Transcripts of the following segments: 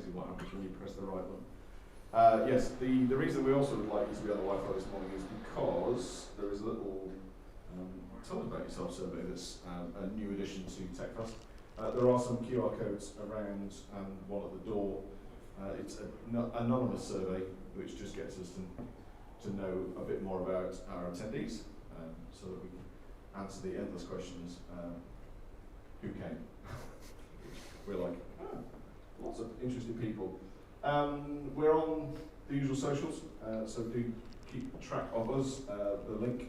amazing what happens when you press the right one. Yes, the reason we also would like you to be on the Wi-Fi this morning is because there is a little tell us about yourself survey that's a new addition to Techfast. There are some QR codes around and one at the door. It's an anonymous survey which just gets us to know a bit more about our attendees so that we can answer the endless questions. Who came? We're like, lots of interesting people. We're on the usual socials, so do keep track of us, the link.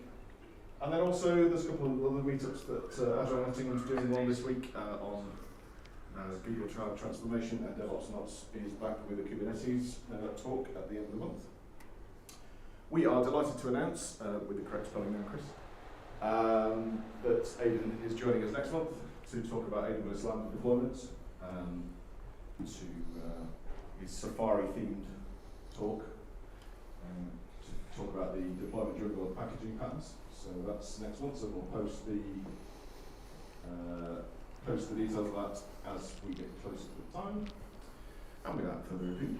And then also there's a couple of other meetups that Agile Nottingham's doing one this week on Google Cloud Transformation, and DevOps Notts is back with a Kubernetes talk at the end of the month. We are delighted to announce, with the correct spelling now, Chris, that Aidan is joining us next month to talk about AWS Lambda deployments, to his Safari-themed talk, to talk about the deployment driven packaging patterns. So that's next month, so we'll post the details of that as we get closer to the time. And without further ado,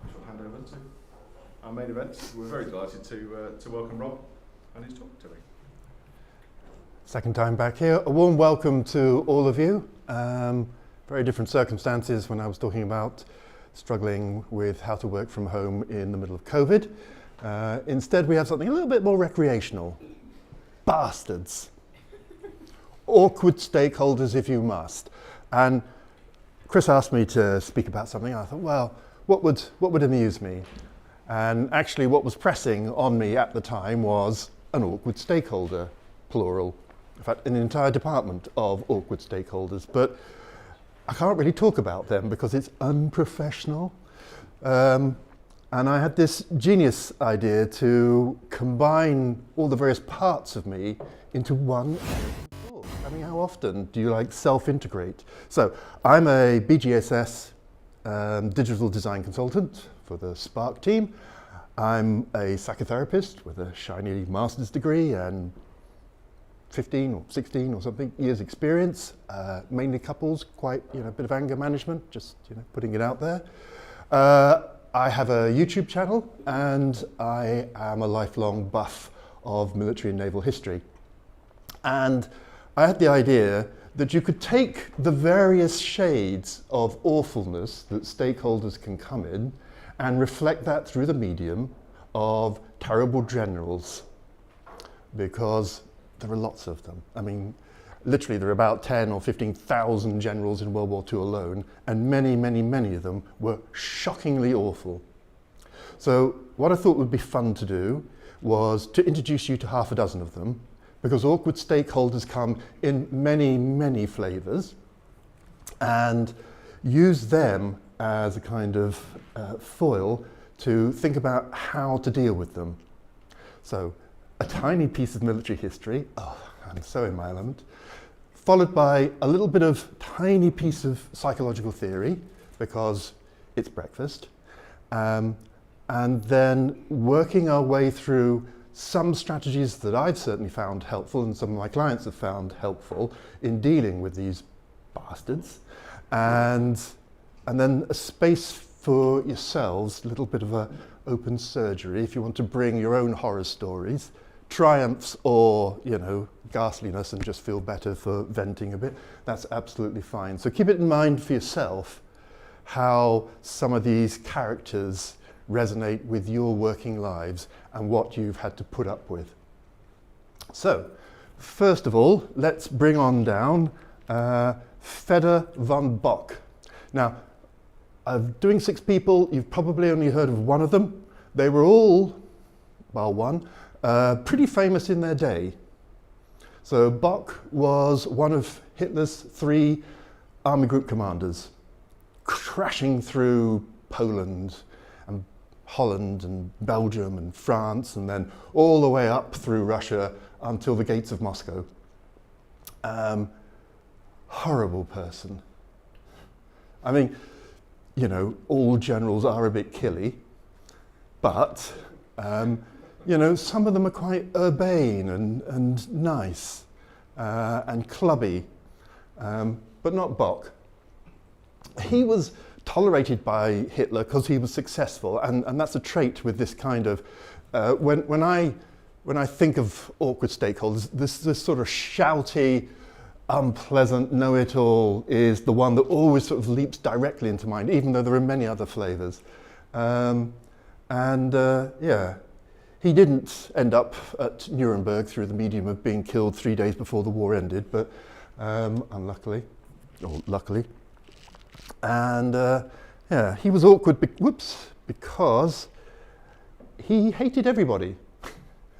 I shall hand over to our main event. We're very delighted to welcome Rob and his talk today. Second time back here. A warm welcome to all of you. Very different circumstances when I was talking about struggling with how to work from home in the middle of COVID. Instead, we have something a little bit more recreational. Bastards. Awkward stakeholders if you must. And Chris asked me to speak about something. I thought, well, what would amuse me? And actually what was pressing on me at the time was an awkward stakeholder, plural. In fact, an entire department of awkward stakeholders. But I can't really talk about them because it's unprofessional. And I had this genius idea to combine all the various parts of me into one. I mean, how often do you self-integrate? So I'm a BGSS digital design consultant for the Spark team. I'm a psychotherapist with a shiny master's degree and 15 or 16 or something years experience, mainly couples, quite, a bit of anger management, just, putting it out there. I have a YouTube channel and I am a lifelong buff of military and naval history. And I had the idea that you could take the various shades of awfulness that stakeholders can come in and reflect that through the medium of terrible generals, because there are lots of them. I mean, literally there are about 10 or 15,000 generals in World War II alone, and many, many, many of them were shockingly awful. So what I thought would be fun to do was to introduce you to half a dozen of them, because awkward stakeholders come in many, many flavors, and use them as a kind of foil to think about how to deal with them. So a tiny piece of military history, I'm so in my element, followed by a little bit of tiny piece of psychological theory, because it's breakfast, and then working our way through some strategies that I've certainly found helpful and some of my clients have found helpful in dealing with these bastards, and then a space for yourselves, a little bit of a open surgery if you want to bring your own horror stories, triumphs or, ghastliness, and just feel better for venting a bit. That's absolutely fine. So keep it in mind for yourself how some of these characters resonate with your working lives and what you've had to put up with. So, first of all, let's bring on down Fedor von Bock. Now, doing 6 people, you've probably only heard of one of them. They were all, well, one, pretty famous in their day. So Bock was one of Hitler's 3 army group commanders, crashing through Poland and Holland and Belgium and France, and then all the way up through Russia until the gates of Moscow. Horrible person. I mean, all generals are a bit killy, but, some of them are quite urbane and nice and clubby, but not Bock. He was tolerated by Hitler because he was successful, and that's a trait with this kind of, when I think of awkward stakeholders, this sort of shouty, unpleasant know-it-all is the one that always sort of leaps directly into mind, even though there are many other flavours. Yeah, he didn't end up at Nuremberg through the medium of being killed 3 days before the war ended, but unluckily, or luckily. And yeah, he was awkward, because he hated everybody.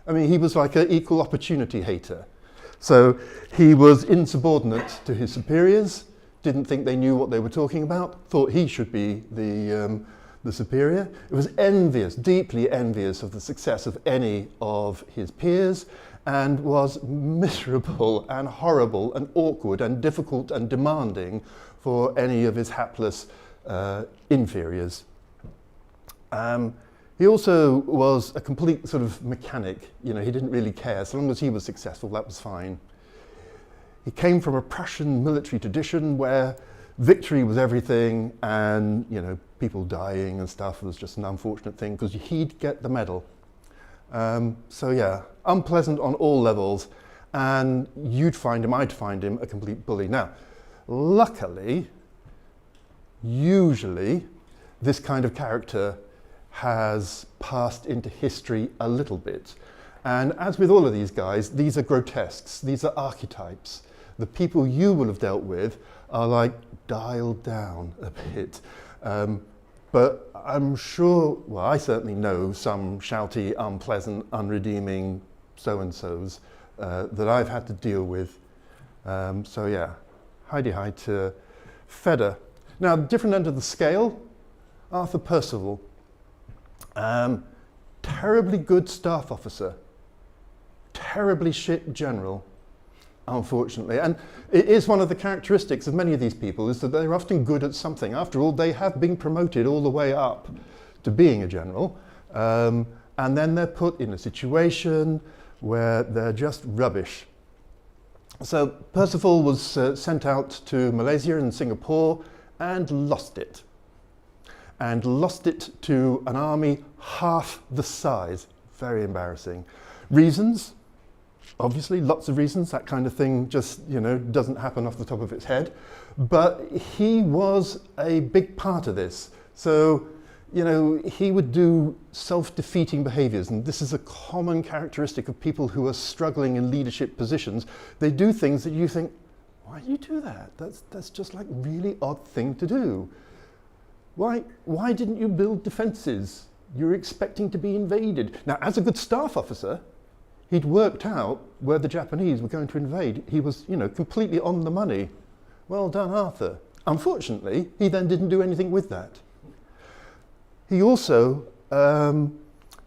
I mean, he was like an equal opportunity hater. So he was insubordinate to his superiors, didn't think they knew what they were talking about, thought he should be the superior. It was envious, deeply envious of the success of any of his peers, and was miserable and horrible and awkward and difficult and demanding for any of his hapless inferiors. He also was a complete sort of mechanic. You know, he didn't really care. So long as he was successful, that was fine. He came from a Prussian military tradition where victory was everything, and, you know, people dying and stuff was just an unfortunate thing because he'd get the medal. So yeah, unpleasant on all levels, and I'd find him a complete bully. Now, luckily, usually, this kind of character has passed into history a little bit. And as with all of these guys, these are grotesques, these are archetypes. The people you will have dealt with are like dialed down a bit. But I'm sure, well, I certainly know some shouty, unpleasant, unredeeming so-and-sos that I've had to deal with. So yeah, hi to Fedder. Now, different end of the scale, Arthur Percival. Terribly good staff officer, terribly shit general, unfortunately. And it is one of the characteristics of many of these people is that they're often good at something. After all, they have been promoted all the way up to being a general, and then they're put in a situation where they're just rubbish. So Percival was sent out to Malaysia and Singapore and lost it. And lost it to an army half the size. Very embarrassing. Reasons? Obviously, lots of reasons. That kind of thing just, you know, doesn't happen off the top of its head. But he was a big part of this. So, you know, he would do self-defeating behaviours, and this is a common characteristic of people who are struggling in leadership positions. They do things that you think, why do you do that? That's just like really odd thing to do. Why didn't you build defences? You're expecting to be invaded. Now, as a good staff officer, he'd worked out where the Japanese were going to invade. He was, you know, completely on the money. Well done, Arthur. Unfortunately, he then didn't do anything with that. He also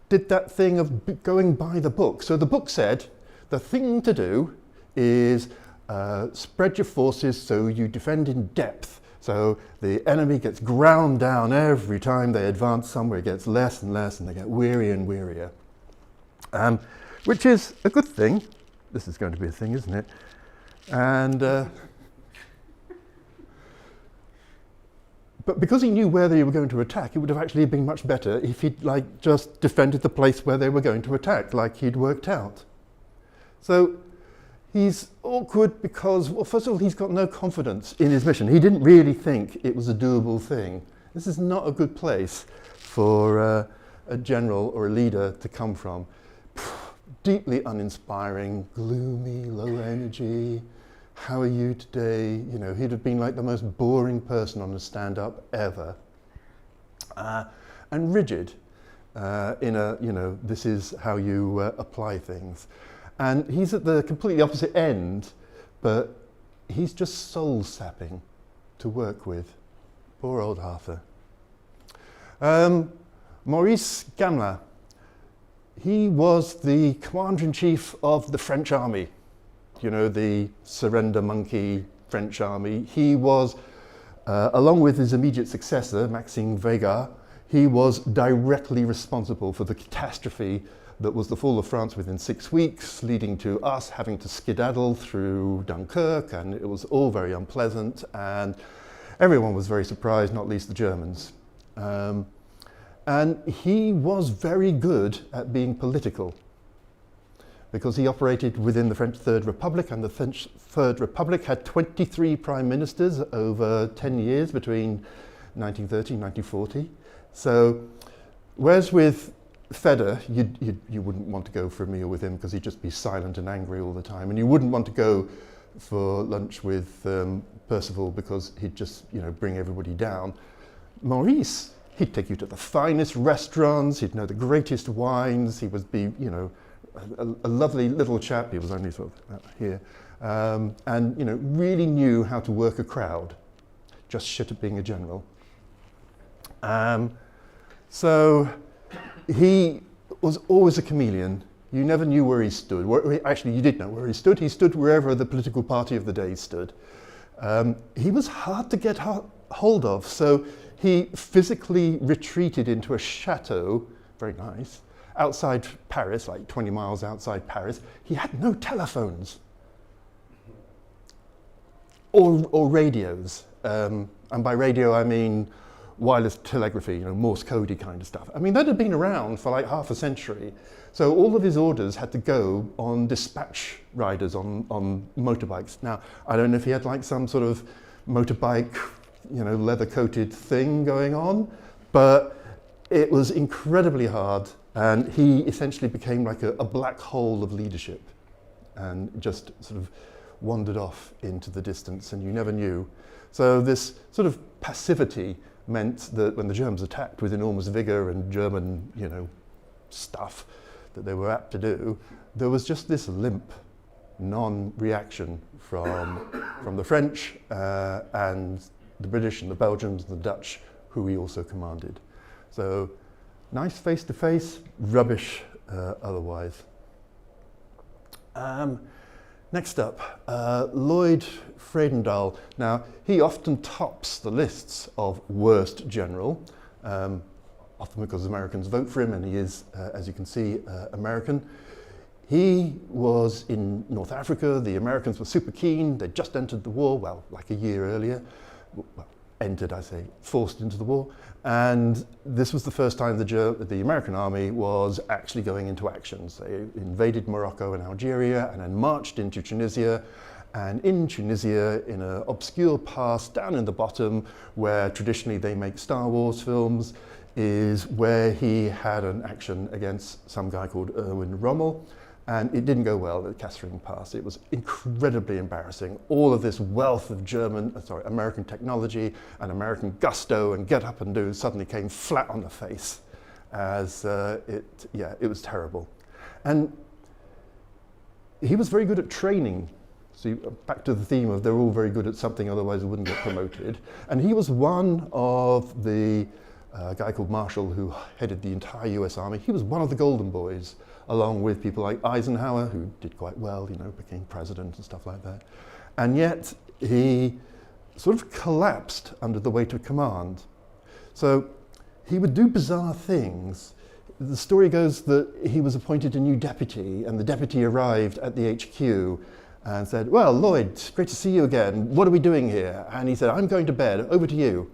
did that thing of going by the book. So the book said, the thing to do is spread your forces so you defend in depth. So the enemy gets ground down every time they advance somewhere. It gets less and less, and they get wearier and wearier. Which is a good thing. This is going to be a thing, isn't it? And but because he knew where they were going to attack, it would have actually been much better if he'd like just defended the place where they were going to attack, like he'd worked out. So he's awkward because, well, first of all, he's got no confidence in his mission. He didn't really think it was a doable thing. This is not a good place for a general or a leader to come from. Deeply uninspiring, gloomy, low energy. How are you today? You know, he'd have been like the most boring person on a stand-up ever. And rigid in a, you know, this is how you apply things. And he's at the completely opposite end, but he's just soul-sapping to work with. Poor old Arthur. Maurice Gamelin. He was the commander-in-chief of the French army. You know, the surrender monkey French army. He was, along with his immediate successor, Maxime Weygand, he was directly responsible for the catastrophe that was the fall of France within 6 weeks, leading to us having to skedaddle through Dunkirk, and it was all very unpleasant. And everyone was very surprised, not least the Germans. And he was very good at being political, because he operated within the French Third Republic, and the French Third Republic had 23 prime ministers over 10 years between 1930 and 1940. So, whereas with Feder, you wouldn't want to go for a meal with him because he'd just be silent and angry all the time, and you wouldn't want to go for lunch with Percival because he'd just, bring everybody down. Maurice, he'd take you to the finest restaurants, he'd know the greatest wines, he would be, a lovely little chap. He was only sort of here, and really knew how to work a crowd. Just shit at being a general. So he was always a chameleon. You never knew where he stood. Actually, you did know where he stood. He stood wherever the political party of the day stood. He was hard to get hold of, so he physically retreated into a chateau, very nice, outside Paris, like 20 miles outside Paris. He had no telephones or radios. And by radio, I mean wireless telegraphy, Morse codey kind of stuff. I mean, that had been around for like half a century. So all of his orders had to go on dispatch riders on motorbikes. Now, I don't know if he had like some sort of motorbike, leather-coated thing going on, but it was incredibly hard, and he essentially became like a black hole of leadership and just sort of wandered off into the distance, and you never knew. So this sort of passivity meant that when the Germans attacked with enormous vigor and German, stuff that they were apt to do, there was just this limp non-reaction from the French and the British and the Belgians and the Dutch, who he also commanded. So nice face-to-face, rubbish otherwise. Next up, Lloyd Fredendall. Now, he often tops the lists of worst general, often because Americans vote for him, and he is, as you can see, American. He was in North Africa. The Americans were super keen. They'd just entered the war, well, like a year earlier. Well, entered, I say, forced into the war. And this was the first time the American army was actually going into actions. They invaded Morocco and Algeria and then marched into Tunisia. And in Tunisia, in an obscure pass down in the bottom, where traditionally they make Star Wars films, is where he had an action against some guy called Erwin Rommel. And it didn't go well at Kasserine Pass. It was incredibly embarrassing. All of this wealth of American technology and American gusto and get up and do suddenly came flat on the face as it was terrible. And he was very good at training. So back to the theme of they're all very good at something, otherwise they wouldn't get promoted. And he was one of the guy called Marshall, who headed the entire US Army. He was one of the Golden Boys, along with people like Eisenhower, who did quite well, became president and stuff like that. And yet he sort of collapsed under the weight of command. So he would do bizarre things. The story goes that he was appointed a new deputy, and the deputy arrived at the HQ and said, "Well, Lloyd, great to see you again. What are we doing here?" And he said, "I'm going to bed. Over to you."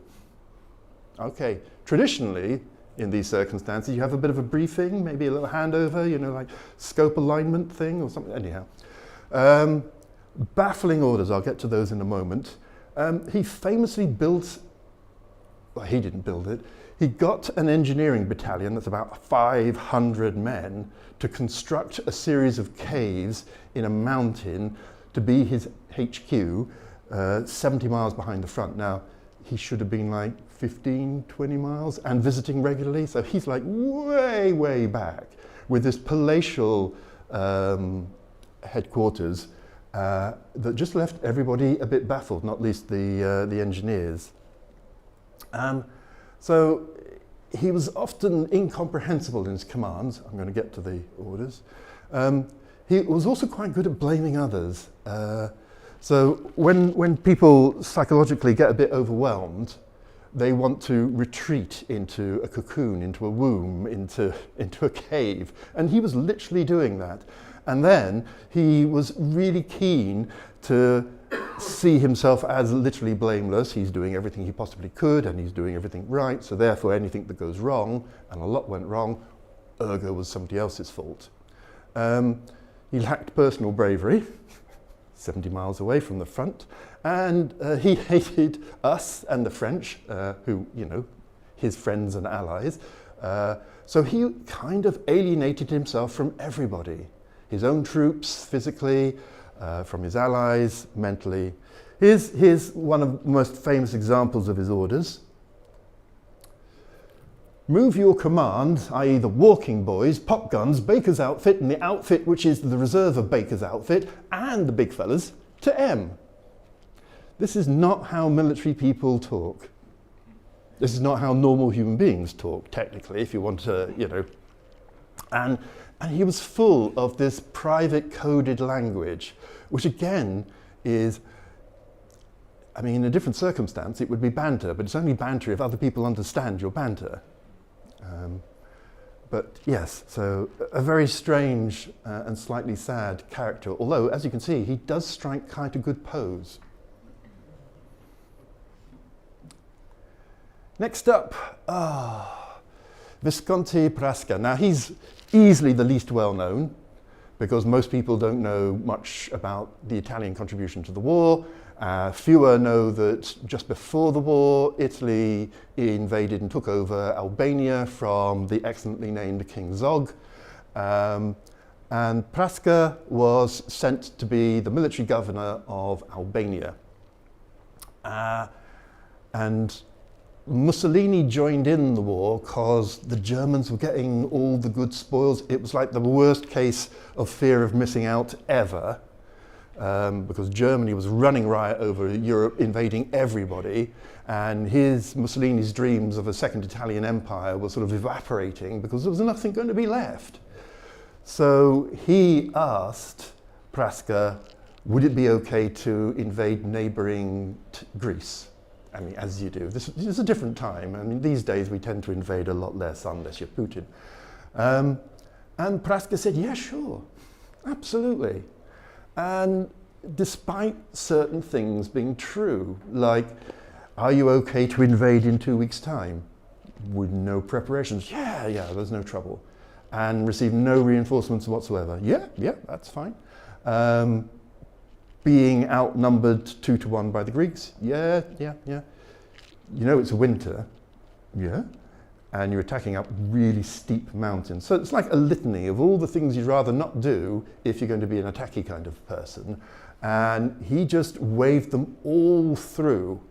Okay. Traditionally, in these circumstances, you have a bit of a briefing, maybe a little handover, like scope alignment thing or something. Anyhow, baffling orders. I'll get to those in a moment. He famously built, well, he didn't build it. He got an engineering battalion that's about 500 men to construct a series of caves in a mountain to be his HQ, 70 miles behind the front. Now, he should have been like 15, 20 miles and visiting regularly. So he's like way, way back with this palatial headquarters that just left everybody a bit baffled, not least the engineers. So he was often incomprehensible in his commands. I'm going to get to the orders. He was also quite good at blaming others. So when people psychologically get a bit overwhelmed, they want to retreat into a cocoon, into a womb, into a cave. And he was literally doing that. And then he was really keen to see himself as literally blameless. He's doing everything he possibly could, and he's doing everything right, so therefore anything that goes wrong, and a lot went wrong, ergo was somebody else's fault. He lacked personal bravery, 70 miles away from the front, and he hated us and the French, who, you know, his friends and allies. So he kind of alienated himself from everybody. His own troops, physically, from his allies, mentally. Here's one of the most famous examples of his orders. Move your command, i.e. the walking boys, pop guns, Baker's outfit, and the outfit which is the reserve of Baker's outfit, and the big fellas, to M. This is not how military people talk. This is not how normal human beings talk, technically, if you want to, you know. And he was full of this private coded language, which again is, I mean, in a different circumstance, it would be banter, but it's only banter if other people understand your banter. But yes, so a very strange and slightly sad character, although, as you can see, he does strike quite a good pose. Next up, Visconti Prasca. Now, he's easily the least well known, because most people don't know much about the Italian contribution to the war. Fewer know that just before the war, Italy invaded and took over Albania from the excellently named King Zog. And Prasca was sent to be the military governor of Albania. And Mussolini joined in the war because the Germans were getting all the good spoils. It was like the worst case of fear of missing out ever. Because Germany was running riot over Europe, invading everybody, and Mussolini's dreams of a second Italian empire were sort of evaporating because there was nothing going to be left. So he asked Prasca, would it be okay to invade neighbouring Greece? I mean, as you do. This is a different time. I mean, these days we tend to invade a lot less unless you're Putin. And Prasca said, yeah, sure, absolutely. And despite certain things being true, like, are you okay to invade in 2 weeks' time? With no preparations? Yeah, there's no trouble. And receive no reinforcements whatsoever? Yeah, that's fine. Being outnumbered 2-1 by the Greeks? Yeah. You know it's winter? Yeah. And you're attacking up really steep mountains. So it's like a litany of all the things you'd rather not do if you're going to be an attacky kind of person. And he just waved them all through.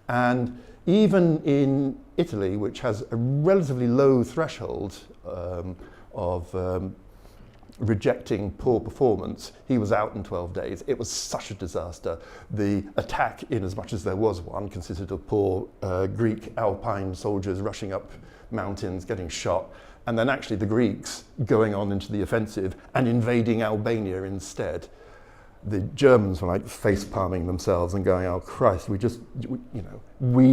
And even in Italy, which has a relatively low threshold of rejecting poor performance, he was out in 12 days. It was such a disaster. The attack, in as much as there was one, consisted of poor Greek alpine soldiers rushing up mountains, getting shot, and then actually the Greeks going on into the offensive and invading Albania instead. The Germans were like face-palming themselves and going, oh Christ, we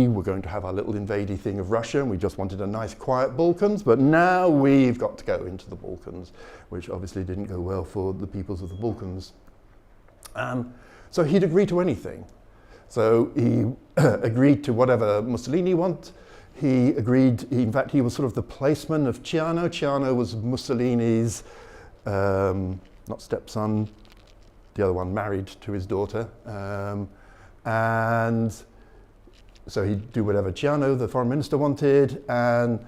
were going to have our little invadey thing of Russia and we just wanted a nice quiet Balkans, but now we've got to go into the Balkans, which obviously didn't go well for the peoples of the Balkans. So he'd agree to anything. So he agreed to whatever Mussolini wanted. He agreed, in fact, he was sort of the placeman of Ciano. Ciano was Mussolini's, not stepson, the other one married to his daughter. And so he'd do whatever Ciano, the foreign minister, wanted. And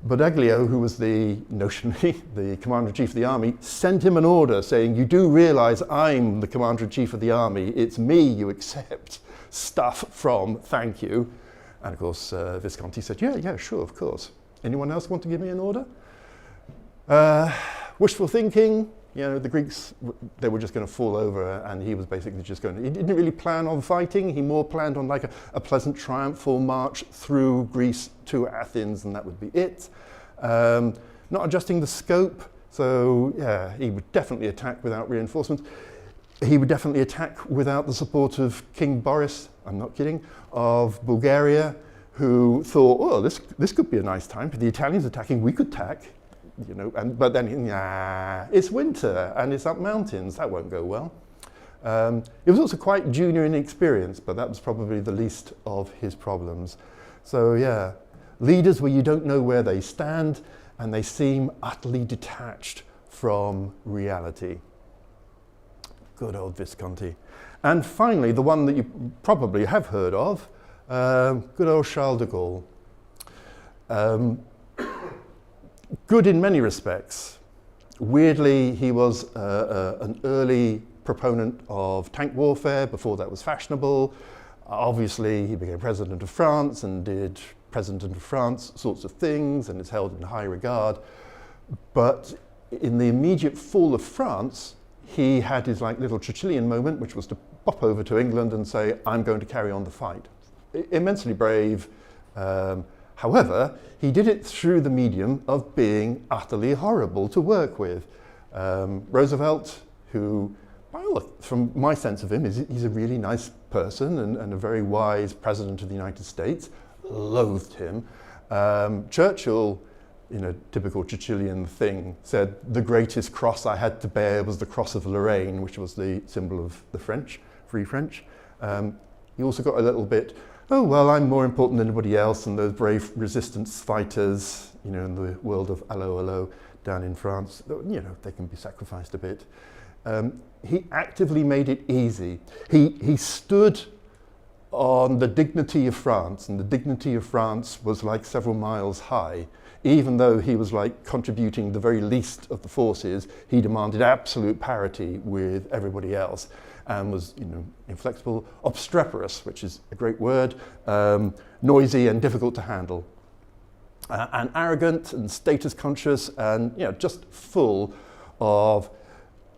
Badoglio, who was notionally the commander-in-chief of the army, sent him an order saying, you do realise I'm the commander-in-chief of the army. It's me you accept stuff from, thank you. And of course, Visconti said, yeah, sure, of course. Anyone else want to give me an order? Wishful thinking, the Greeks, they were just going to fall over and he was basically just he didn't really plan on fighting, he more planned on like a pleasant triumphal march through Greece to Athens, and that would be it. Not adjusting the scope, so yeah, he would definitely attack without reinforcements. He would definitely attack without the support of King Boris, I'm not kidding, of Bulgaria, who thought, oh, this could be a nice time for the Italians attacking, we could attack, but then, it's winter and it's up mountains, that won't go well. He was also quite junior in experience, but that was probably the least of his problems. So yeah, leaders where you don't know where they stand and they seem utterly detached from reality. Good old Visconti. And finally, the one that you probably have heard of, good old Charles de Gaulle. Good in many respects. Weirdly, he was an early proponent of tank warfare before that was fashionable. Obviously, he became president of France and did president of France sorts of things and is held in high regard. But in the immediate fall of France, he had his like little Churchillian moment, which was to pop over to England and say, I'm going to carry on the fight. Immensely brave. However, he did it through the medium of being utterly horrible to work with. Roosevelt, who, from my sense of him, he's a really nice person and a very wise president of the United States, loathed him. Churchill, in a typical Churchillian thing, said, the greatest cross I had to bear was the cross of Lorraine, which was the symbol of the French, Free French. He also got a little bit, oh, well, I'm more important than anybody else, and those brave resistance fighters, you know, in the world of allo allo down in France, you know, they can be sacrificed a bit. He actively made it easy. He stood on the dignity of France, and the dignity of France was like several miles high. Even though he was like contributing the very least of the forces, he demanded absolute parity with everybody else and was, you know, inflexible, obstreperous, which is a great word, noisy and difficult to handle, and arrogant and status conscious, and, you know, just full of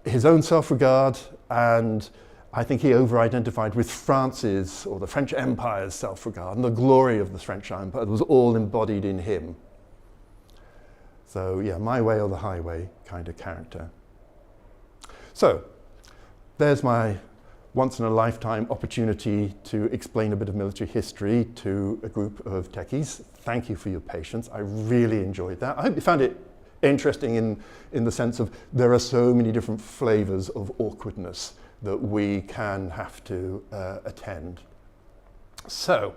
his own self-regard. And I think he over-identified with France's or the French Empire's self-regard, and the glory of the French Empire was all embodied in him. So yeah, my way or the highway kind of character. So there's my once-in-a-lifetime opportunity to explain a bit of military history to a group of techies. Thank you for your patience. I really enjoyed that. I hope you found it interesting in the sense of there are so many different flavors of awkwardness that we can have to attend. So,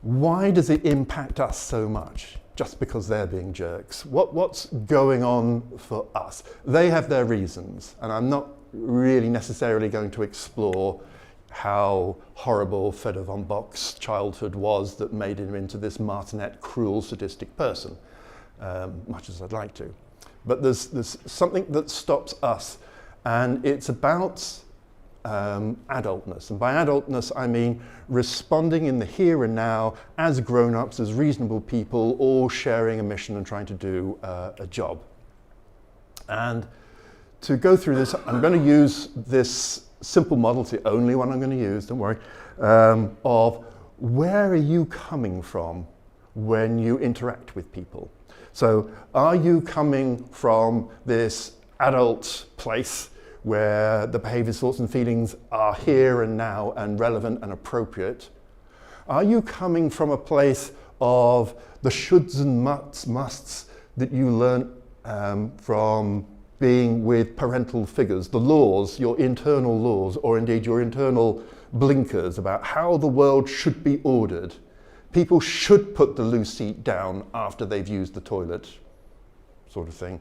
why does it impact us so much? Just because they're being jerks? What's going on for us? They have their reasons, and I'm not really necessarily going to explore how horrible Fedor von Bock's childhood was that made him into this martinet, cruel, sadistic person, much as I'd like to. But there's something that stops us, and it's about adultness. And by adultness, I mean responding in the here and now as grown-ups, as reasonable people, all sharing a mission and trying to do a job. And to go through this, I'm going to use this simple model. It's the only one I'm going to use, don't worry, of where are you coming from when you interact with people? So are you coming from this adult place where the behaviours, thoughts and feelings are here and now and relevant and appropriate? Are you coming from a place of the shoulds and musts that you learnt from being with parental figures, the laws, your internal laws, or indeed your internal blinkers about how the world should be ordered? People should put the loose seat down after they've used the toilet, sort of thing.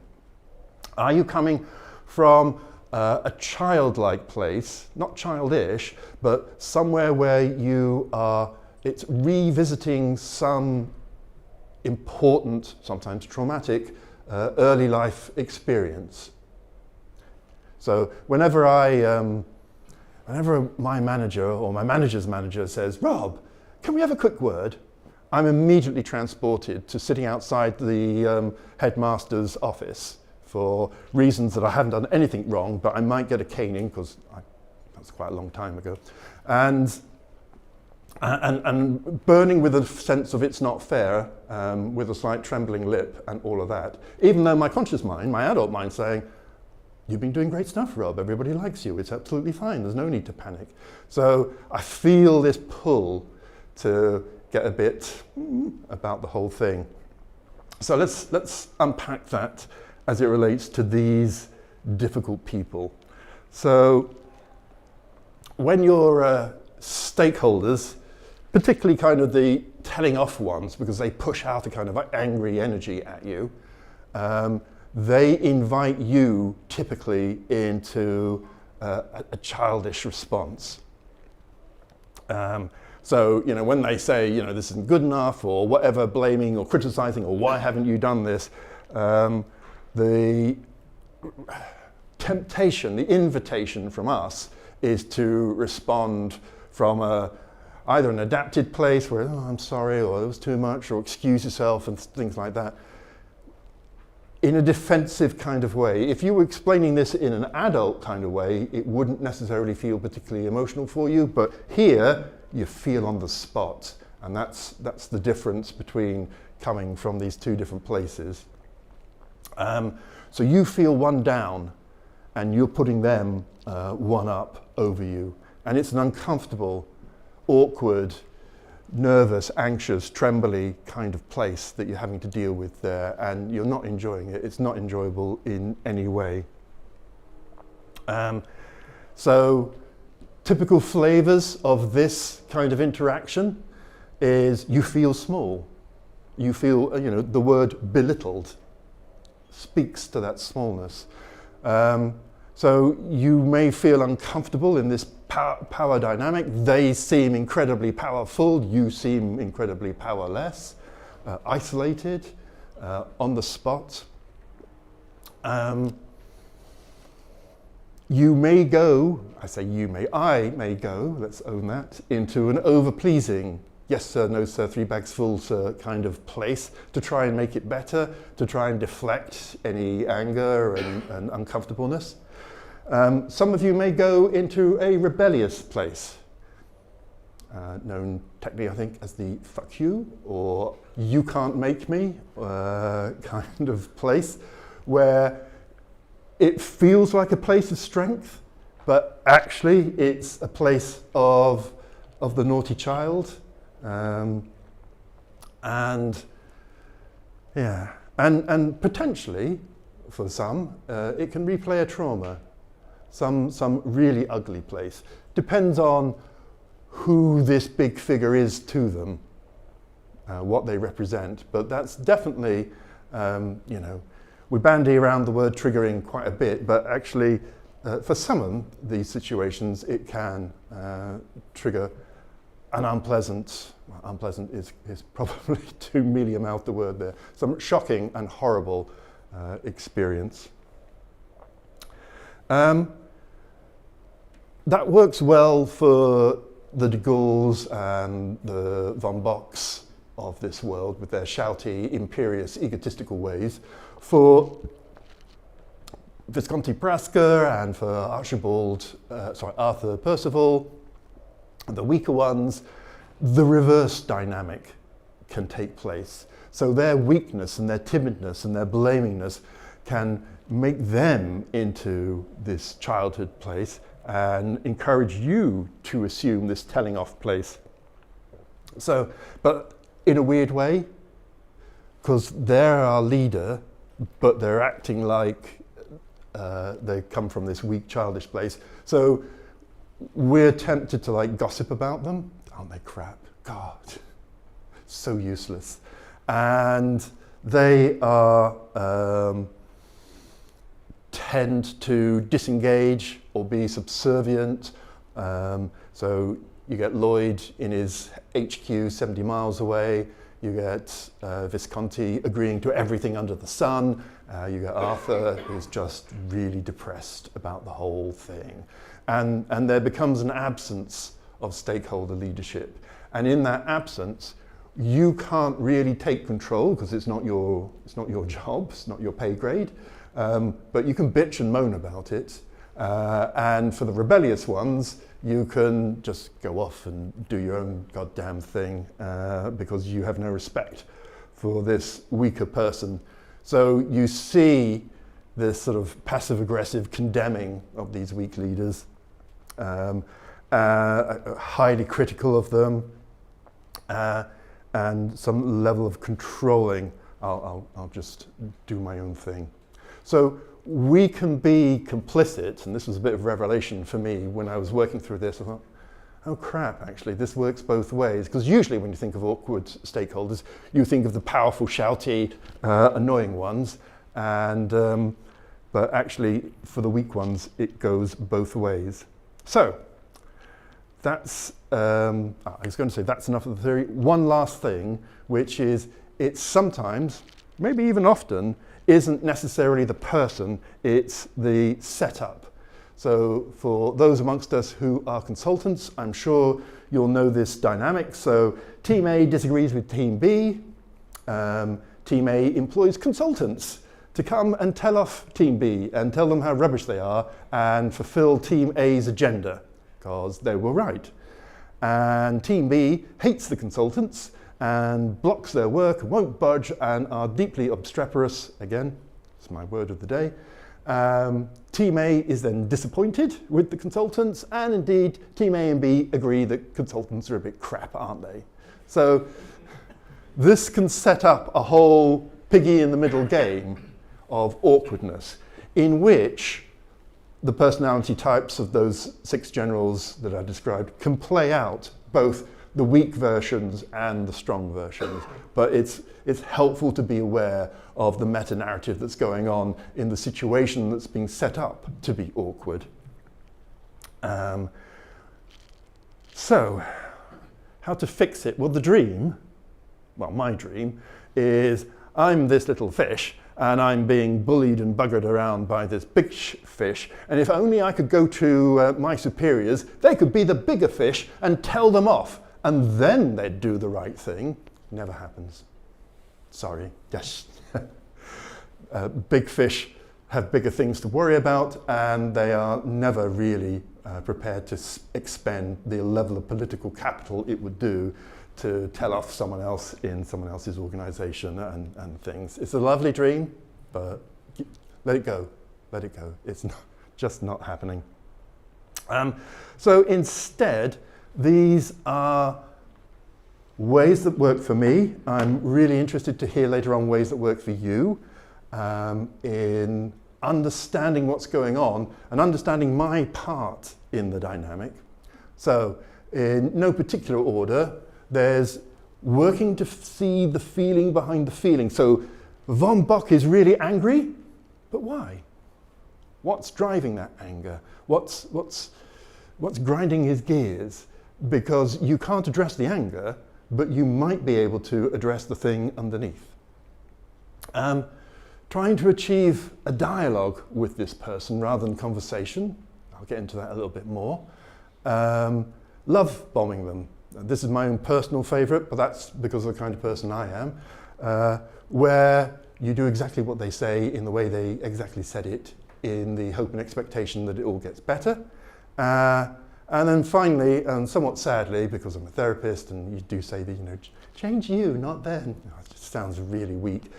Are you coming from a childlike place, not childish, but somewhere where you are, it's revisiting some important, sometimes traumatic, early life experience? So whenever my manager or my manager's manager says, Rob, can we have a quick word? I'm immediately transported to sitting outside the headmaster's office for reasons that I haven't done anything wrong, but I might get a caning because that's quite a long time ago, and burning with a sense of it's not fair, with a slight trembling lip and all of that. Even though my conscious mind, my adult mind, saying, "You've been doing great stuff, Rob. Everybody likes you. It's absolutely fine. There's no need to panic." So I feel this pull to get a bit about the whole thing. So let's unpack that as it relates to these difficult people. So when your stakeholders, particularly kind of the telling off ones, because they push out a kind of angry energy at you, they invite you typically into a childish response. So, you know, when they say, you know, this isn't good enough or whatever, blaming or criticizing or why haven't you done this, the temptation, the invitation from us is to respond from either an adapted place where, oh, I'm sorry, or it was too much, or excuse yourself and things like that, in a defensive kind of way. If you were explaining this in an adult kind of way, it wouldn't necessarily feel particularly emotional for you, but here you feel on the spot, and that's the difference between coming from these two different places. So you feel one down, and you're putting them one up over you, and it's an uncomfortable, awkward, nervous, anxious, trembly kind of place that you're having to deal with there, and you're not enjoying it. It's not enjoyable in any way. So typical flavors of this kind of interaction is you feel small. You feel, you know, the word belittled speaks to that smallness. So you may feel uncomfortable in this power dynamic. They seem incredibly powerful, you seem incredibly powerless, isolated, on the spot. You may go, I may go, let's own that, into an over-pleasing, yes sir, no sir, 3 bags full sir kind of place to try and make it better, to try and deflect any anger and uncomfortableness. Some of you may go into a rebellious place, known technically, I think, as the fuck you, or you can't make me kind of place, where it feels like a place of strength, but actually it's a place of the naughty child. And potentially, for some, it can replay a trauma. Some really ugly place. Depends on who this big figure is to them, what they represent. But that's definitely, you know, we bandy around the word triggering quite a bit, but actually, for some of these situations, it can trigger an unpleasant is probably too mealy-mouthed a word there, some shocking and horrible experience. That works well for the de Gaulles and the von Bocks of this world with their shouty, imperious, egotistical ways. For Visconti Prasca and for Arthur Percival, the weaker ones, the reverse dynamic can take place. So their weakness and their timidness and their blamingness can make them into this childhood place and encourage you to assume this telling off place. So, but in a weird way, because they're our leader, but they're acting like they come from this weak, childish place. So we're tempted to like gossip about them. Aren't they crap? God, so useless. And they are tend to disengage or be subservient. So you get Lloyd in his HQ 70 miles away. You get Visconti agreeing to everything under the sun. You get Arthur, who's just really depressed about the whole thing. And there becomes an absence of stakeholder leadership. And in that absence, you can't really take control because it's not your job, it's not your pay grade. But you can bitch and moan about it. And for the rebellious ones, you can just go off and do your own goddamn thing because you have no respect for this weaker person. So you see this sort of passive-aggressive condemning of these weak leaders, highly critical of them, and some level of controlling. I'll just do my own thing. So we can be complicit, and this was a bit of revelation for me when I was working through this. I thought, oh crap, actually, this works both ways. Because usually when you think of awkward stakeholders, you think of the powerful, shouty, annoying ones. And, but actually, for the weak ones, it goes both ways. So, that's, I was going to say that's enough of the theory. One last thing, which is it's sometimes, maybe even often, isn't necessarily the person, it's the setup. So for those amongst us who are consultants, I'm sure you'll know this dynamic. So Team A disagrees with Team B. Team A employs consultants to come and tell off Team B and tell them how rubbish they are and fulfill Team A's agenda, because they were right. And Team B hates the consultants and blocks their work and won't budge and are deeply obstreperous. Again, it's my word of the day. Team A is then disappointed with the consultants, and indeed Team A and B agree that consultants are a bit crap, aren't they? So this can set up a whole piggy in the middle game of awkwardness in which the personality types of those 6 generals that I described can play out both the weak versions and the strong versions. But it's helpful to be aware of the meta-narrative that's going on in the situation that's being set up to be awkward. So, how to fix it? Well, the dream, well, my dream, is I'm this little fish and I'm being bullied and buggered around by this big fish, and if only I could go to my superiors, they could be the bigger fish and tell them off, and then they'd do the right thing. Never happens. Sorry. Yes. Big fish have bigger things to worry about, and they are never really prepared to expend the level of political capital it would do to tell off someone else in someone else's organisation and things. It's a lovely dream, but let it go. Let it go. It's not, just not happening. So instead, these are ways that work for me. I'm really interested to hear later on ways that work for you in understanding what's going on and understanding my part in the dynamic. So in no particular order, there's working to see the feeling behind the feeling. So Von Bock is really angry, but why? What's driving that anger? What's grinding his gears? Because you can't address the anger, but you might be able to address the thing underneath. Trying to achieve a dialogue with this person rather than conversation. I'll get into that a little bit more. Love bombing them. This is my own personal favourite, but that's because of the kind of person I am, where you do exactly what they say in the way they exactly said it, in the hope and expectation that it all gets better. And then finally, and somewhat sadly, because I'm a therapist and you do say that, you know, change you, not them. It just sounds really weak.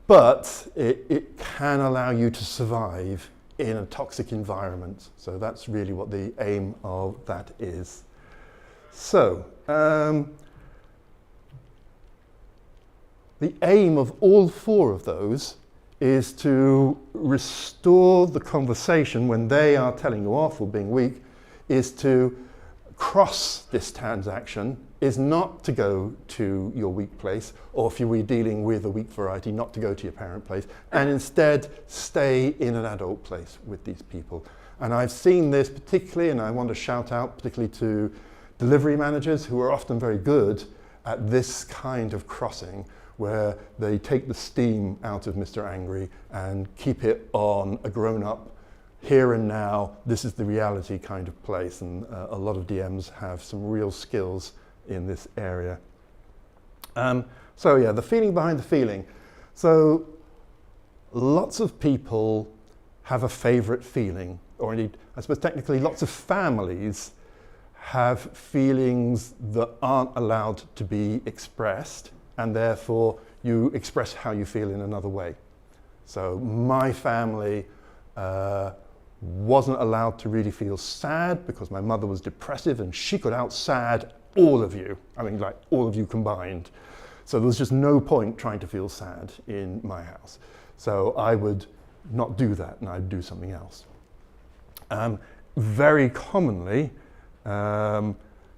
But it can allow you to survive in a toxic environment. So that's really what the aim of that is. So, the aim of all 4 of those is to restore the conversation when they are telling you off or being weak, is to cross this transaction, is not to go to your weak place, or if you were dealing with a weak variety, not to go to your parent place, and instead stay in an adult place with these people. And I've seen this particularly, and I want to shout out particularly to delivery managers who are often very good at this kind of crossing, where they take the steam out of Mr. Angry and keep it on a grown-up, here and now, this is the reality kind of place. And a lot of DMs have some real skills in this area. So yeah, the feeling behind the feeling. So lots of people have a favourite feeling, or indeed, I suppose technically lots of families have feelings that aren't allowed to be expressed, and therefore you express how you feel in another way. So my family wasn't allowed to really feel sad because my mother was depressive and she could out-sad all of you. I mean, like all of you combined. So there was just no point trying to feel sad in my house. So I would not do that, and I'd do something else. Very commonly, it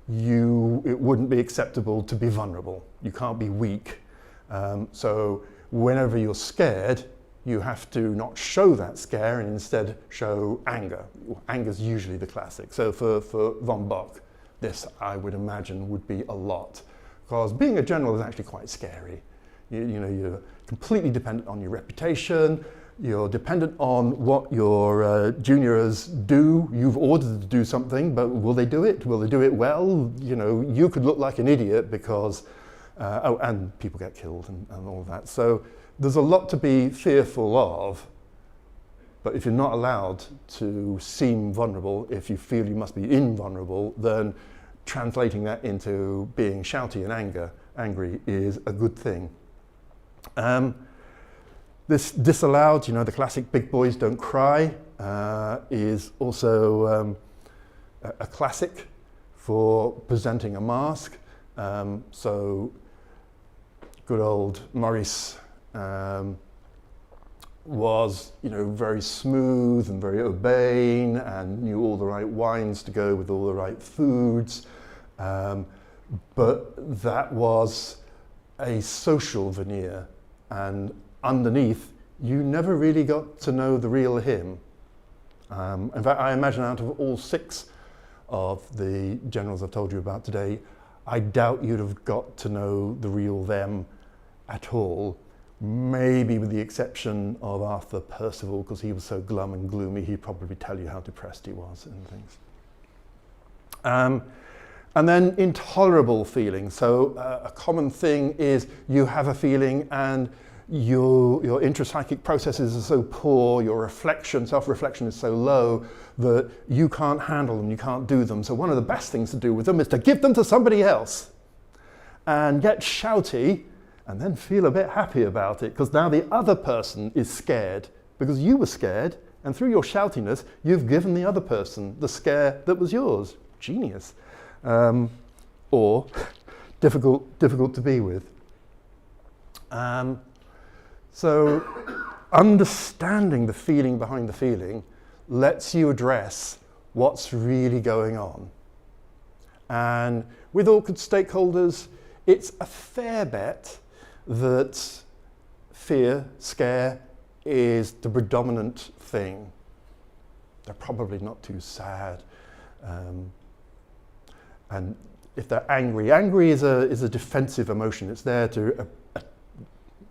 wouldn't be acceptable to be vulnerable. You can't be weak. So whenever you're scared, you have to not show that scare and instead show anger. Anger's usually the classic. So for von Bock, this I would imagine would be a lot, because being a general is actually quite scary. You know, you're completely dependent on your reputation. You're dependent on what your juniors do. You've ordered them to do something, but will they do it? Will they do it well? You know, you could look like an idiot because, and people get killed and all that. So there's a lot to be fearful of, but if you're not allowed to seem vulnerable, if you feel you must be invulnerable, then translating that into being shouty and angry is a good thing. This disallowed, you know, the classic big boys don't cry is also a classic for presenting a mask. So good old Maurice was, you know, very smooth and very urbane and knew all the right wines to go with all the right foods. But that was a social veneer, and underneath, you never really got to know the real him. In fact, I imagine out of all 6 of the generals I've told you about today, I doubt you'd have got to know the real them at all, maybe with the exception of Arthur Percival, because he was so glum and gloomy, he'd probably tell you how depressed he was and things. And then intolerable feelings. So a common thing is you have a feeling and your intrapsychic processes are so poor, your reflection, self-reflection is so low that you can't handle them, you can't do them. So one of the best things to do with them is to give them to somebody else and get shouty and then feel a bit happy about it, because now the other person is scared because you were scared, and through your shoutiness, you've given the other person the scare that was yours. Genius. Or difficult to be with. So understanding the feeling behind the feeling lets you address what's really going on. And with awkward stakeholders, it's a fair bet that fear, scare, is the predominant thing. They're probably not too sad. And if they're angry, angry is a defensive emotion. It's there to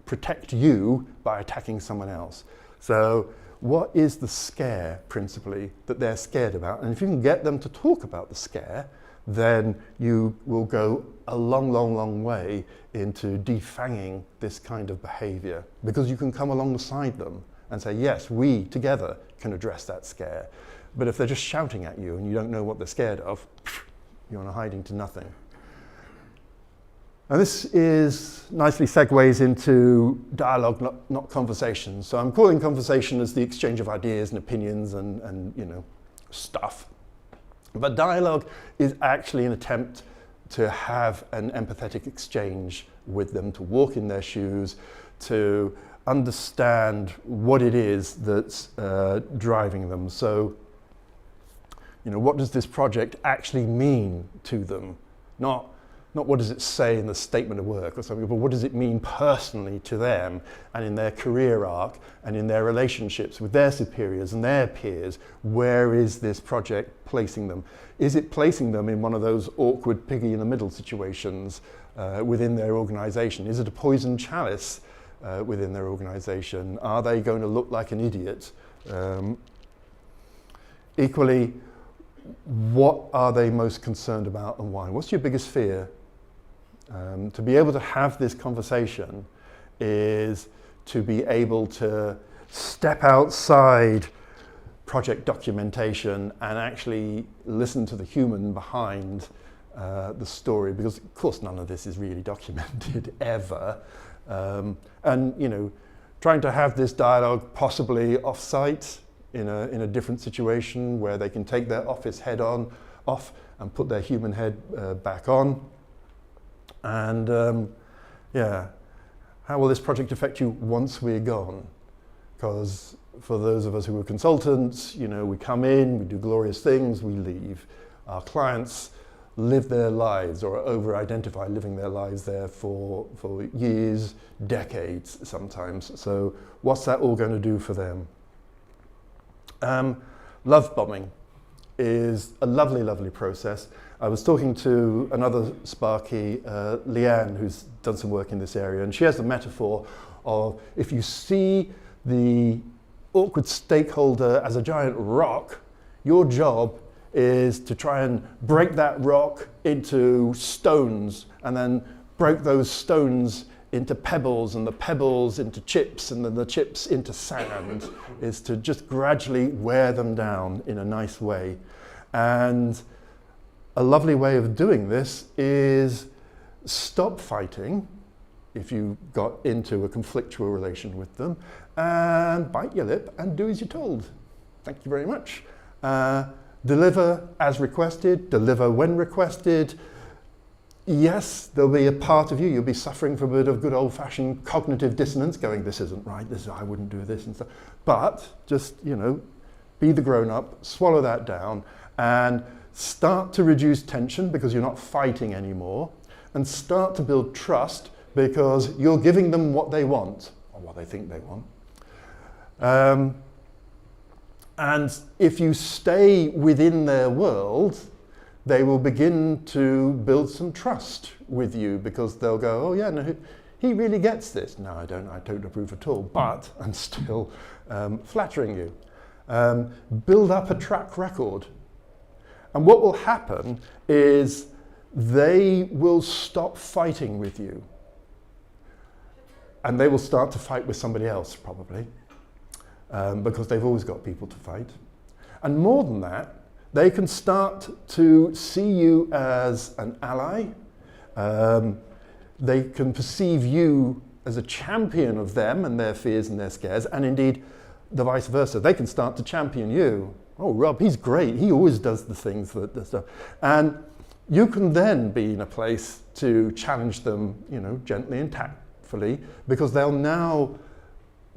protect you by attacking someone else. So what is the scare, principally, that they're scared about? And if you can get them to talk about the scare, then you will go a long way into defanging this kind of behavior, because you can come alongside them and say, yes, we together can address that scare. But if they're just shouting at you and you don't know what they're scared of, you're on a hiding to nothing. And this nicely segues into dialogue, not conversation. So I'm calling conversation as the exchange of ideas and opinions and you know, stuff. But dialogue is actually an attempt to have an empathetic exchange with them, to walk in their shoes, to understand what it is that's driving them. So, you know, what does this project actually mean to them? Not what does it say in the statement of work or something, but what does it mean personally to them and in their career arc and in their relationships with their superiors and their peers? Where is this project placing them? Is it placing them in one of those awkward piggy in the middle situations within their organization? Is it a poison chalice within their organization? Are they going to look like an idiot? Equally, what are they most concerned about and why? What's your biggest fear? To be able to have this conversation is to be able to step outside project documentation and actually listen to the human behind the story, because of course none of this is really documented ever. And you know, trying to have this dialogue possibly off-site in a different situation where they can take their office head off and put their human head back on. And yeah, how will this project affect you once we're gone? Because for those of us who are consultants, you know, we come in, we do glorious things, we leave. Our clients live their lives or over-identify living their lives there for years, decades sometimes. So what's that all going to do for them? Love bombing is a lovely, lovely process. I was talking to another Sparky, Leanne, who's done some work in this area, and she has the metaphor of if you see the awkward stakeholder as a giant rock, your job is to try and break that rock into stones and then break those stones into pebbles and the pebbles into chips and then the chips into sand, is to just gradually wear them down in a nice way. And a lovely way of doing this is stop fighting if you got into a conflictual relation with them, and bite your lip and do as you're told. Thank you very much. Deliver as requested, deliver when requested. Yes, there'll be a part of you, you'll be suffering from a bit of good old-fashioned cognitive dissonance, going, this isn't right, I wouldn't do this and stuff. But just, you know, be the grown-up, swallow that down, and start to reduce tension because you're not fighting anymore, and start to build trust because you're giving them what they want, or what they think they want. And if you stay within their world, they will begin to build some trust with you because they'll go, oh yeah, no, he really gets this. No, I don't approve at all, but I'm still flattering you. Build up a track record. And what will happen is they will stop fighting with you. And they will start to fight with somebody else, probably, because they've always got people to fight. And more than that, they can start to see you as an ally. They can perceive you as a champion of them and their fears and their scares, and indeed the vice versa. They can start to champion you. Oh, Rob, he's great. He always does the things that stuff. And you can then be in a place to challenge them, you know, gently and tactfully, because they'll now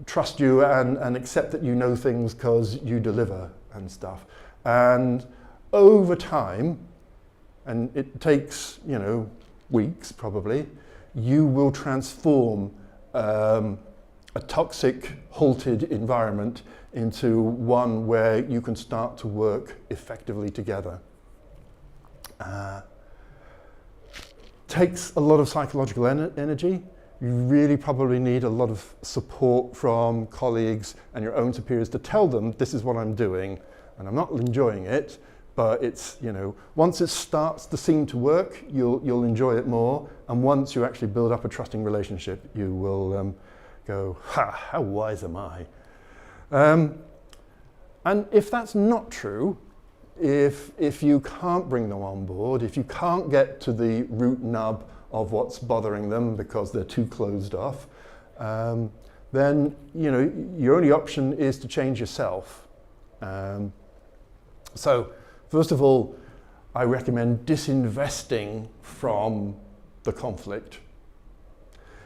trust you and accept that you know things because you deliver and stuff. And over time, and it takes, you know, weeks probably, you will transform a toxic, halted environment into one where you can start to work effectively together. Takes a lot of psychological energy. You really probably need a lot of support from colleagues and your own superiors to tell them this is what I'm doing and I'm not enjoying it, but it's, you know, once it starts to seem to work, you'll enjoy it more, and once you actually build up a trusting relationship, you will go, ha, how wise am I? And if that's not true, if you can't bring them on board, if you can't get to the root nub of what's bothering them because they're too closed off, then, you know, your only option is to change yourself. So first of all, I recommend disinvesting from the conflict.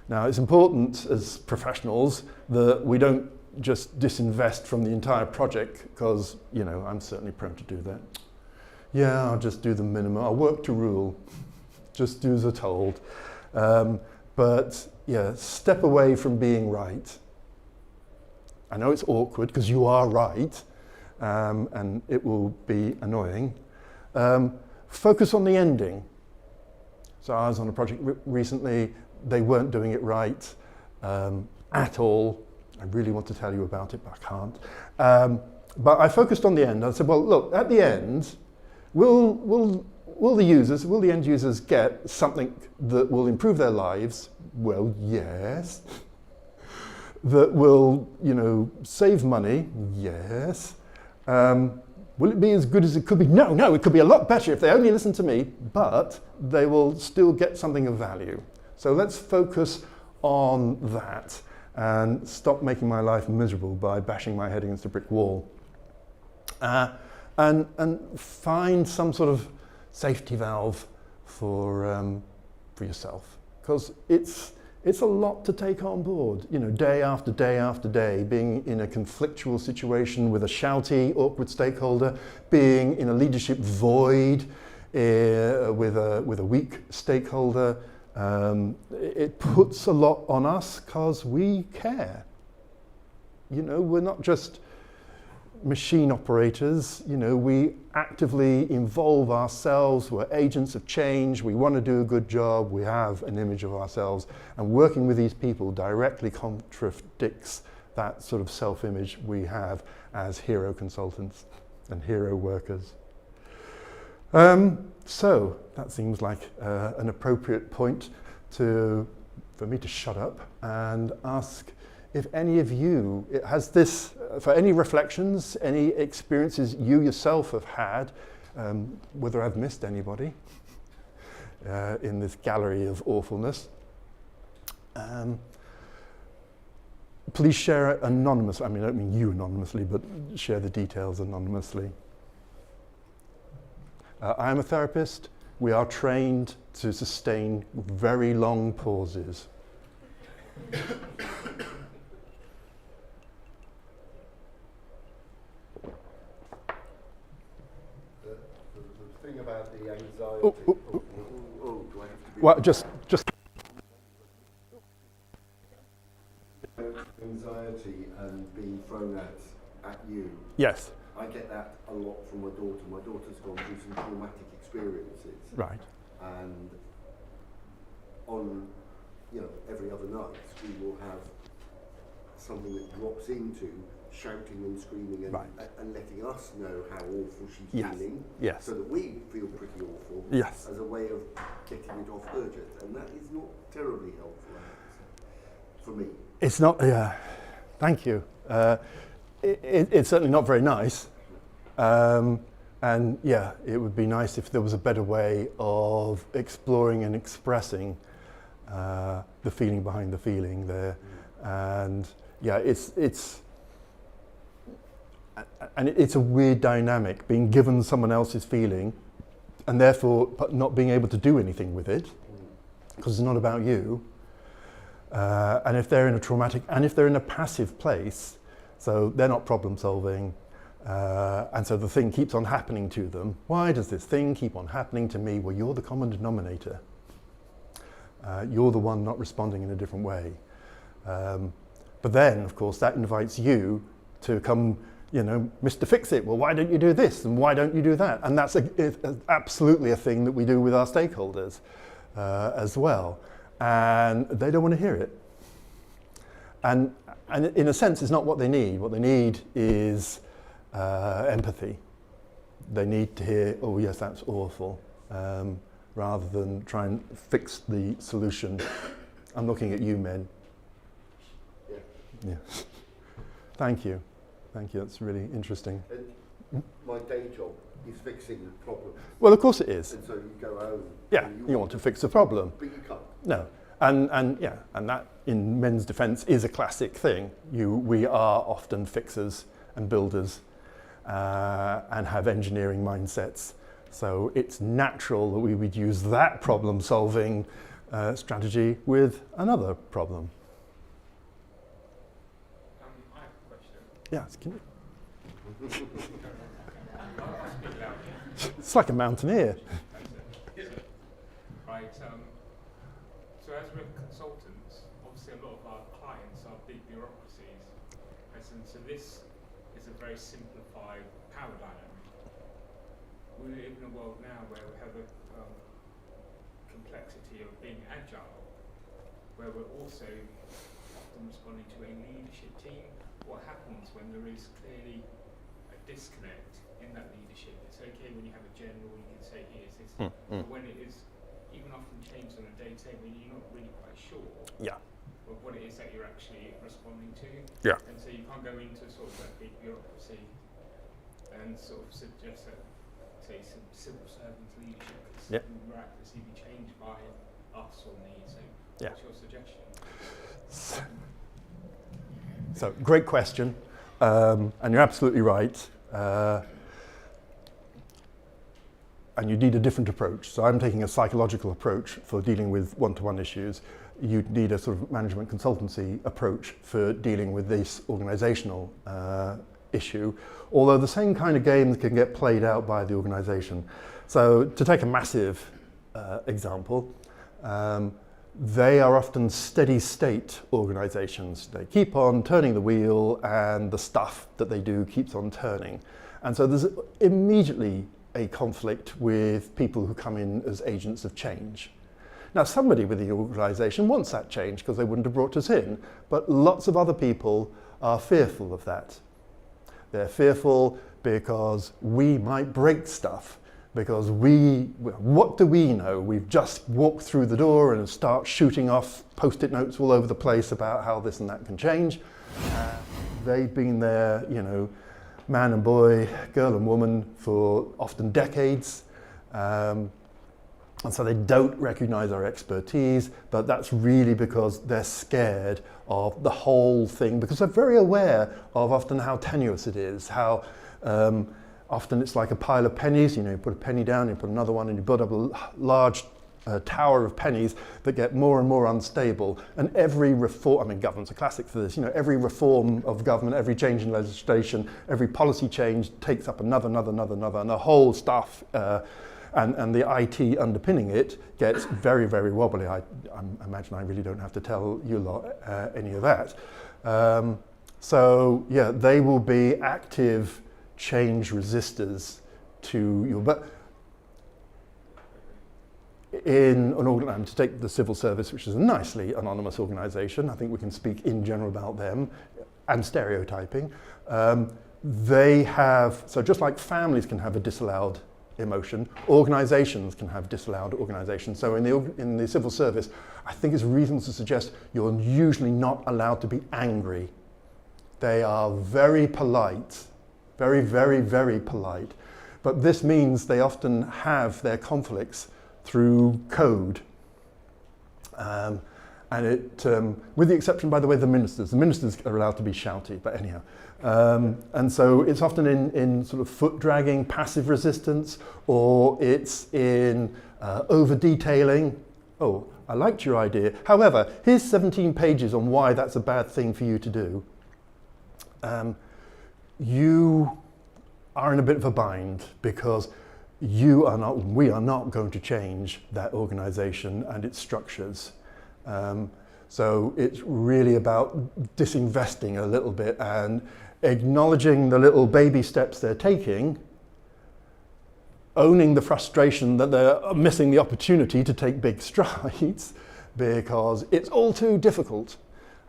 Now, it's important as professionals that we don't just disinvest from the entire project, because, you know, I'm certainly prone to do that. Yeah, I'll just do the minimum. I'll work to rule. Just do as I'm told. But yeah, step away from being right. I know it's awkward because you are right, and it will be annoying. Focus on the ending. So I was on a project recently. They weren't doing it right at all. I really want to tell you about it, but I can't. But I focused on the end. I said, well, look, at the end, will the end users get something that will improve their lives? Well, yes. That will, you know, save money? Yes. Will it be as good as it could be? No, it could be a lot better if they only listen to me, but they will still get something of value. So let's focus on that and stop making my life miserable by bashing my head against a brick wall. And find some sort of safety valve for yourself, because it's It's a lot to take on board, you know, day after day after day, being in a conflictual situation with a shouty, awkward stakeholder, being in a leadership void with a weak stakeholder. It puts a lot on us because we care. You know, we're not just machine operators, you know, we actively involve ourselves, we're agents of change, we want to do a good job, we have an image of ourselves, and working with these people directly contradicts that sort of self-image we have as hero consultants and hero workers. So that seems like an appropriate point for me to shut up and ask if any of you has this, for any reflections, any experiences you yourself have had, whether I've missed anybody in this gallery of awfulness. Please share it anonymously. I mean, I don't mean you anonymously, but share the details anonymously. I am a therapist. We are trained to sustain very long pauses. The thing about the anxiety. Oh, do I have to be? Well, just. Anxiety and being thrown at you. Yes. I get that a lot from my daughter. My daughter's gone through some traumatic experiences. Right. And on, every other night we will have something that drops into shouting and screaming and, right. and letting us know how awful she's yes. feeling. Yes. So that we feel pretty awful. Yes. As a way of getting it off her chest. And that is not terribly helpful, I have to say, for me. It's not, thank you. It's certainly not very nice. And yeah, it would be nice if there was a better way of exploring and expressing the feeling behind the feeling there. And yeah, it's a weird dynamic, being given someone else's feeling and therefore not being able to do anything with it because it's not about you. And if they're in a traumatic, and if they're in a passive place, so they're not problem solving, and so the thing keeps on happening to them. Why does this thing keep on happening to me? Well, you're the common denominator. You're the one not responding in a different way. But then, of course, that invites you to come, Mr. Fix-It. Well, why don't you do this? And why don't you do that? And that's absolutely a thing that we do with our stakeholders as well. And they don't want to hear it. And in a sense, it's not what they need. What they need is empathy. They need to hear, oh yes, that's awful, rather than try and fix the solution. I'm looking at you, men. Yeah. Thank you. Thank you, that's really interesting. And my day job is fixing the problem. Well, of course it is. And so you go home. Yeah, you want to fix the problem. But you can't. No. And that, in men's defence, is a classic thing. We are often fixers and builders and have engineering mindsets. So it's natural that we would use that problem-solving strategy with another problem. I have a question. Yes, can you? It's like a mountaineer. Right. So as we're consultants, obviously a lot of our clients are big bureaucracies. And so this is a very simplified power dynamic. We live in a world now where we have a complexity of being agile, where we're also often responding to a leadership team. What happens when there is clearly a disconnect in that leadership? It's okay when you have a general, you can say, here's this. But when it is even often changed on a day-to-day when you're not really quite sure of what it is that you're actually responding to. Yeah. And so you can't go into sort of that big bureaucracy and sort of suggest that, say, some civil servant leadership could miraculously be changed by us or me. So what's your suggestion? So, great question, and you're absolutely right. And you need a different approach. So I'm taking a psychological approach for dealing with one-to-one issues. you'd need a sort of management consultancy approach for dealing with this organisational issue, although the same kind of games can get played out by the organisation. So to take a massive example, they are often steady state organisations. They keep on turning the wheel and the stuff that they do keeps on turning. And so there's immediately a conflict with people who come in as agents of change. Now, somebody within the organisation wants that change because they wouldn't have brought us in, but lots of other people are fearful of that. They're fearful because we might break stuff, because what do we know? We've just walked through the door and start shooting off post-it notes all over the place about how this and that can change. They've been there, you know, man and boy, girl and woman for often decades. And so they don't recognise our expertise, but that's really because they're scared of the whole thing, because they're very aware of often how tenuous it is, how often it's like a pile of pennies. You know, you put a penny down, you put another one, and you build up a large tower of pennies that get more and more unstable. And every reform, I mean, government's a classic for this, you know, every reform of government, every change in legislation, every policy change takes up another, and the whole stuff, and the IT underpinning it gets very, very wobbly. I imagine I really don't have to tell you lot any of that. So yeah, they will be active change resistors to you. But in an organisation, to take the civil service, which is a nicely anonymous organisation, I think we can speak in general about them, and stereotyping. They have, so just like families can have a disallowed emotion, organisations can have disallowed organisations. So in the civil service, I think it's reasonable to suggest you're usually not allowed to be angry. They are very polite, very, very, very polite. But this means they often have their conflicts through code. And it, with the exception, by the way, the ministers are allowed to be shouty, but anyhow. And so it's often in sort of foot dragging, passive resistance, or it's in over detailing. Oh, I liked your idea. However, here's 17 pages on why that's a bad thing for you to do. You are in a bit of a bind because we are not going to change that organisation and its structures. So it's really about disinvesting a little bit and acknowledging the little baby steps they're taking, owning the frustration that they're missing the opportunity to take big strides because it's all too difficult.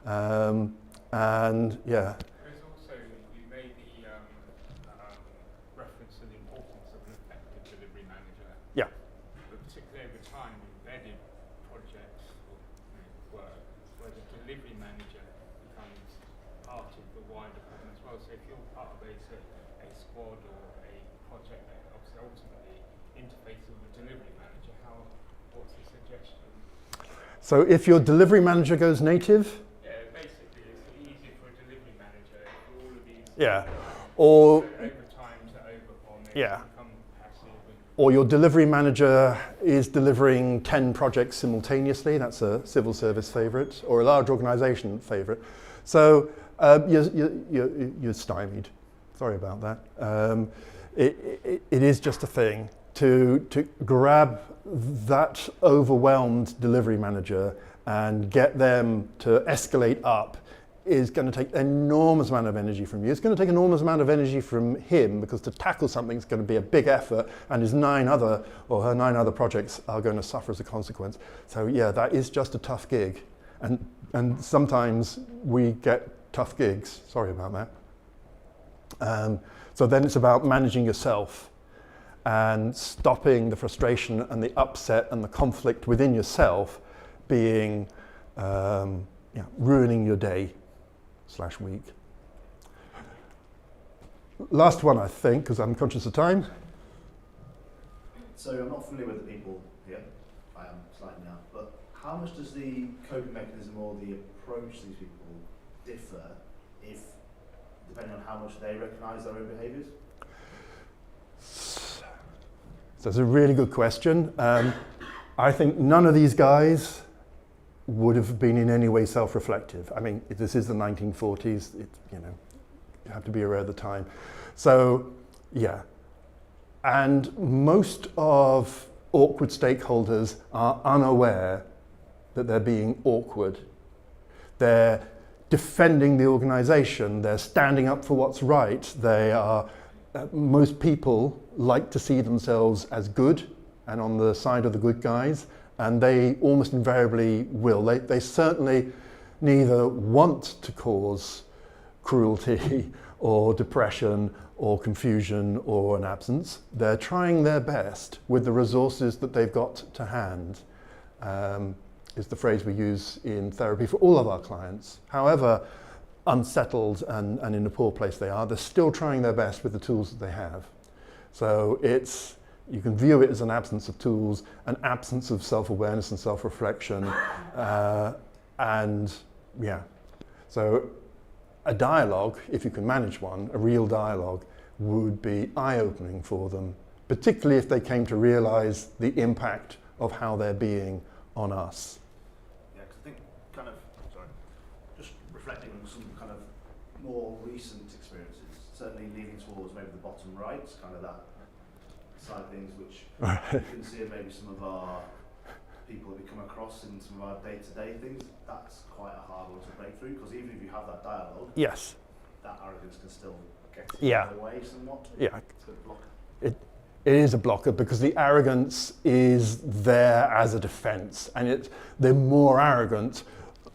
And yeah. There's also, you made the reference to the importance of an effective delivery manager. Yeah. But particularly over time, embedded projects or work where the delivery manager becomes part of the wider problem as well. So if you're part of a squad or a project that obviously ultimately interfaces with the delivery manager, what's the suggestion? So if your delivery manager goes native, Basically, it's easier for a delivery manager if all of these or over time to overhaul, they become passive. Or your delivery manager is delivering 10 projects simultaneously. That's a civil service favourite, or a large organisation favourite. So you're stymied. Sorry about that. It is just a thing to grab that overwhelmed delivery manager and get them to escalate up is going to take an enormous amount of energy from you. It's going to take an enormous amount of energy from him because to tackle something is going to be a big effort, and his 9 other projects are going to suffer as a consequence. So yeah, that is just a tough gig. And sometimes we get tough gigs. Sorry about that. So then it's about managing yourself and stopping the frustration and the upset and the conflict within yourself being ruining your day/week. Last one, I think, because I'm conscious of time. So I'm not familiar with the people here. I am slightly now. But how much does the coping mechanism or the approach to these people differ depending on how much they recognise their own behaviours? So that's a really good question. I think none of these guys would have been in any way self-reflective. I mean, this is the 1940s, you have to be aware of the time. So, yeah. And most of awkward stakeholders are unaware that they're being awkward. They're defending the organization, they're standing up for what's right, they are, most people like to see themselves as good and on the side of the good guys, and they almost invariably will. They certainly neither want to cause cruelty or depression or confusion or an absence. They're trying their best with the resources that they've got to hand, is the phrase we use in therapy for all of our clients. However unsettled and in a poor place they are, they're still trying their best with the tools that they have. So you can view it as an absence of tools, an absence of self-awareness and self-reflection, and yeah. So a dialogue, if you can manage one, a real dialogue, would be eye-opening for them, particularly if they came to realize the impact of how they're being on us. Yeah, because I think just reflecting on some kind of more recent experiences, certainly leaning towards maybe the bottom right, kind of that side of things, which you can see in maybe some of our people that we come across in some of our day-to-day things. That's quite a hard one to break through, because even if you have that dialogue, yes, that arrogance can still get yeah. in the way somewhat. Yeah. It's a blocker. It is a blocker because the arrogance is there as a defense, and they're more arrogant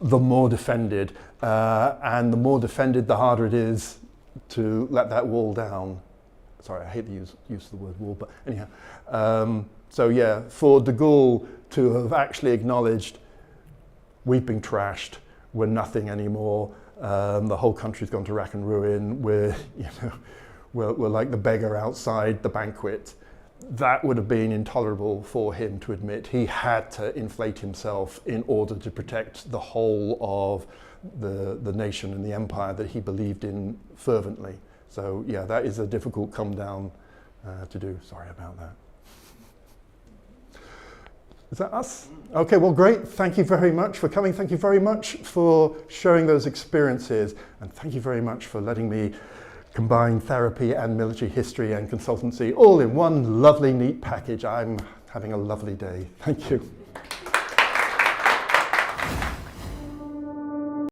the more defended, and the more defended the harder it is to let that wall down. Sorry, I hate the use of the word wall, but anyhow. So yeah, for De Gaulle to have actually acknowledged we've been trashed, we're nothing anymore, the whole country's gone to rack and ruin, we're like the beggar outside the banquet. That would have been intolerable for him to admit. He had to inflate himself in order to protect the whole of the nation and the empire that he believed in fervently. So yeah, that is a difficult come down to do. Sorry about that. Is that us? Okay, well great. Thank you very much for coming. Thank you very much for sharing those experiences. And thank you very much for letting me combine therapy and military history and consultancy all in one lovely, neat package. I'm having a lovely day. Thank you.